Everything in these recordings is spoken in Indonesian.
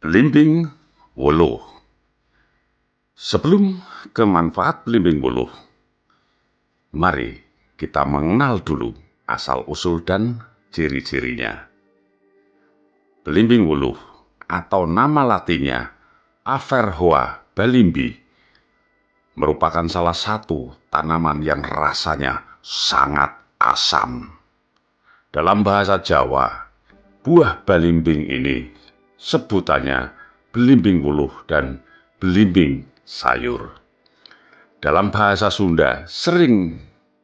Belimbing wuluh. Sebelum ke manfaat belimbing wuluh, mari kita mengenal dulu asal-usul dan ciri-cirinya. Belimbing wuluh atau nama latinnya Averrhoa balimbi merupakan salah satu tanaman yang rasanya sangat asam. Dalam bahasa Jawa, buah belimbing ini sebutannya belimbing wuluh dan belimbing sayur. Dalam bahasa Sunda sering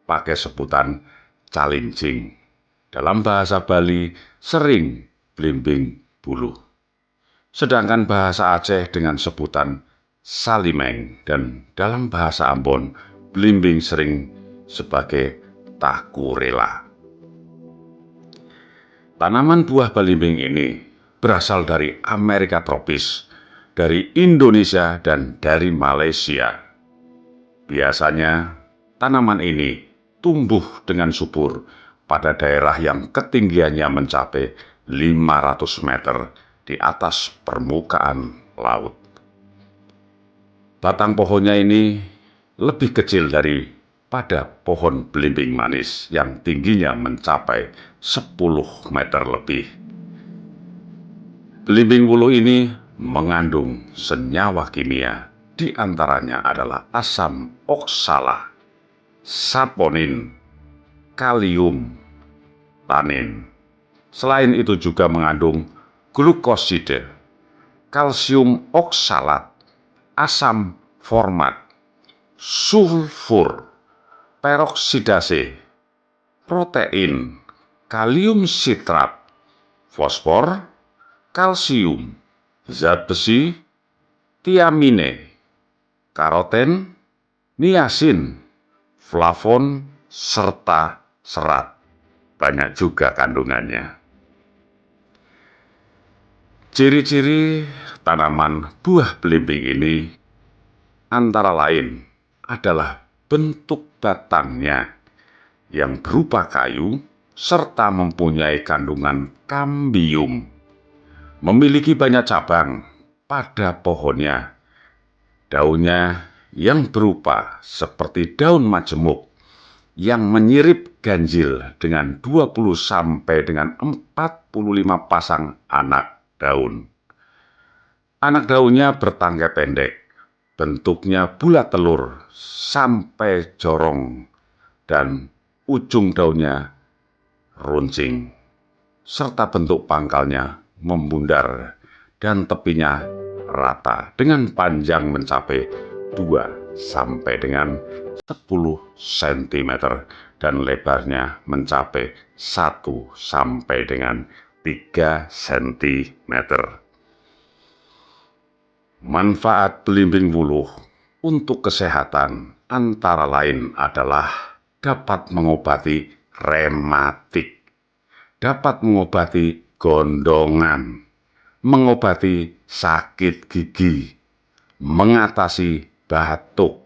pakai sebutan calincing. Dalam bahasa Bali sering belimbing buluh. Sedangkan bahasa Aceh dengan sebutan salimeng, dan dalam bahasa Ambon belimbing sering sebagai takurela. Tanaman buah belimbing ini berasal dari Amerika tropis, dari Indonesia, dan dari Malaysia. Biasanya, tanaman ini tumbuh dengan subur pada daerah yang ketinggiannya mencapai 500 meter di atas permukaan laut. Batang pohonnya ini lebih kecil daripada pohon belimbing manis yang tingginya mencapai 10 meter lebih. Belimbing wuluh ini mengandung senyawa kimia, di antaranya adalah asam oksala, saponin, kalium, tanin. Selain itu juga mengandung glukosida, kalsium oksalat, asam format, sulfur, peroksidase, protein, kalium sitrat, fosfor, kalsium, zat besi, tiamine, karoten, niasin, flavon, serta serat. Banyak juga kandungannya. Ciri-ciri tanaman buah belimbing ini antara lain adalah bentuk batangnya yang berupa kayu serta mempunyai kandungan kambium. Memiliki banyak cabang pada pohonnya. Daunnya yang berupa seperti daun majemuk yang menyirip ganjil dengan 20 sampai dengan 45 pasang anak daun. Anak daunnya bertangkai pendek, bentuknya bulat telur sampai jorong, dan ujung daunnya runcing, serta bentuk pangkalnya membundar dan tepinya rata dengan panjang mencapai 2 sampai dengan 10 cm dan lebarnya mencapai 1 sampai dengan 3 cm. Manfaat belimbing wuluh untuk kesehatan antara lain adalah dapat mengobati rematik, dapat mengobati gondongan, mengobati sakit gigi, mengatasi batuk,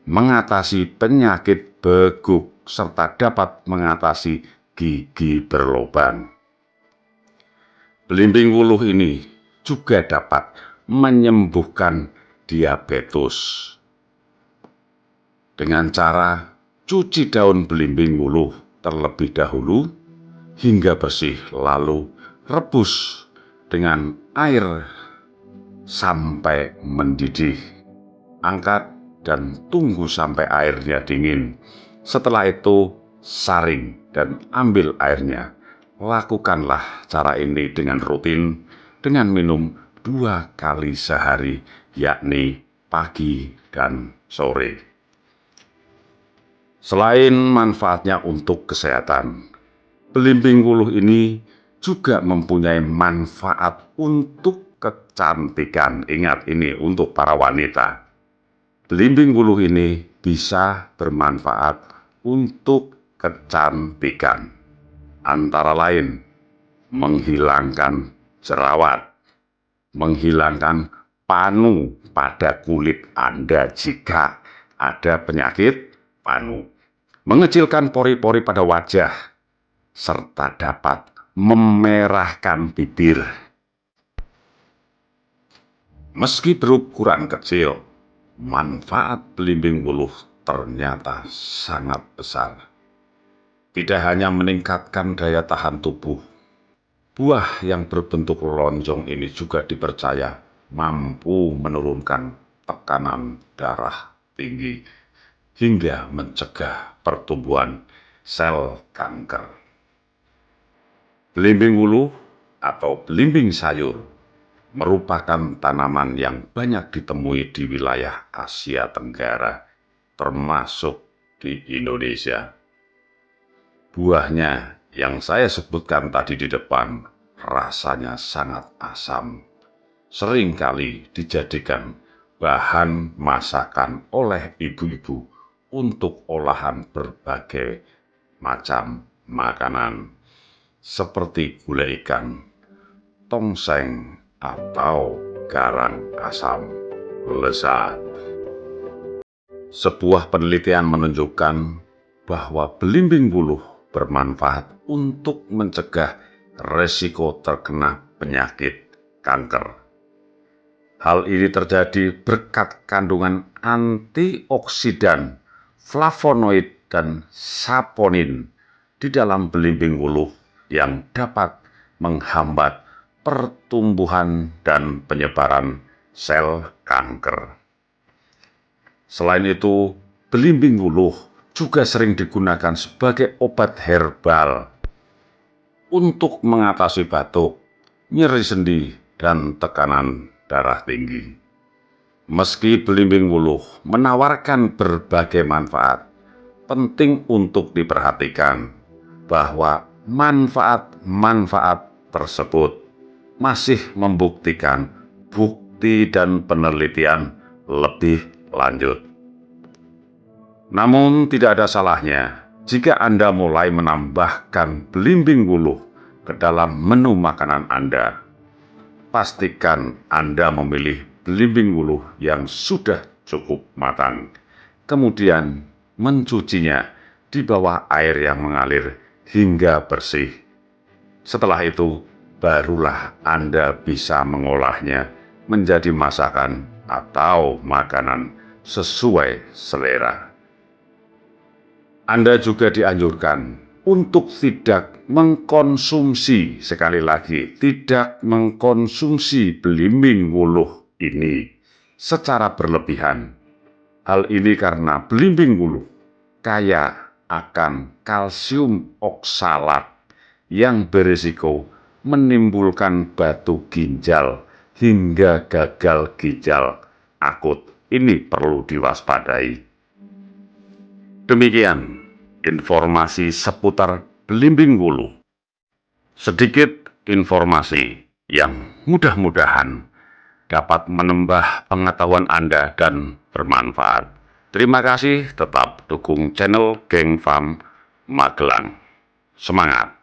mengatasi penyakit beguk, serta dapat mengatasi gigi berlubang. Belimbing wuluh ini juga dapat menyembuhkan diabetes. Dengan cara cuci daun belimbing wuluh terlebih dahulu hingga bersih, lalu rebus dengan air sampai mendidih. Angkat dan tunggu sampai airnya dingin. Setelah itu saring dan ambil airnya. Lakukanlah cara ini dengan rutin dengan minum 2 kali sehari, yakni pagi dan sore. Selain manfaatnya untuk kesehatan, belimbing wuluh ini juga mempunyai manfaat untuk kecantikan. Ingat, ini untuk para wanita. Belimbing wuluh ini bisa bermanfaat untuk kecantikan. Antara lain, menghilangkan jerawat, menghilangkan panu pada kulit Anda jika ada penyakit panu, mengecilkan pori-pori pada wajah, serta dapat memerahkan bibir. Meski berukuran kecil, manfaat belimbing wuluh ternyata sangat besar. Tidak hanya meningkatkan daya tahan tubuh, buah yang berbentuk lonjong ini juga dipercaya mampu menurunkan tekanan darah tinggi hingga mencegah pertumbuhan sel kanker. Belimbing wuluh atau belimbing sayur merupakan tanaman yang banyak ditemui di wilayah Asia Tenggara, termasuk di Indonesia. Buahnya yang saya sebutkan tadi di depan rasanya sangat asam. Seringkali dijadikan bahan masakan oleh ibu-ibu untuk olahan berbagai macam makanan seperti gulai ikan, tongseng, atau garang asam lezat. Sebuah penelitian menunjukkan bahwa belimbing wuluh bermanfaat untuk mencegah resiko terkena penyakit kanker. Hal ini terjadi berkat kandungan antioksidan, flavonoid, dan saponin di dalam belimbing wuluh yang dapat menghambat pertumbuhan dan penyebaran sel kanker. Selain itu, belimbing wuluh juga sering digunakan sebagai obat herbal untuk mengatasi batuk, nyeri sendi, dan tekanan darah tinggi. Meski belimbing wuluh menawarkan berbagai manfaat, penting untuk diperhatikan bahwa manfaat-manfaat tersebut masih membuktikan bukti dan penelitian lebih lanjut. Namun tidak ada salahnya jika Anda mulai menambahkan belimbing wuluh ke dalam menu makanan Anda. Pastikan Anda memilih belimbing wuluh yang sudah cukup matang, kemudian mencucinya di bawah air yang mengalir hingga bersih. Setelah itu, barulah Anda bisa mengolahnya menjadi masakan atau makanan sesuai selera. Anda juga dianjurkan untuk tidak mengkonsumsi, sekali lagi, tidak mengkonsumsi belimbing wuluh ini secara berlebihan. Hal ini karena belimbing wuluh kaya akan kalsium oksalat yang berisiko menimbulkan batu ginjal hingga gagal ginjal akut. Ini perlu diwaspadai. Demikian informasi seputar belimbing wuluh. Sedikit informasi yang mudah-mudahan dapat menambah pengetahuan Anda dan bermanfaat. Terima kasih, tetap dukung channel Geng Farm Magelang. Semangat!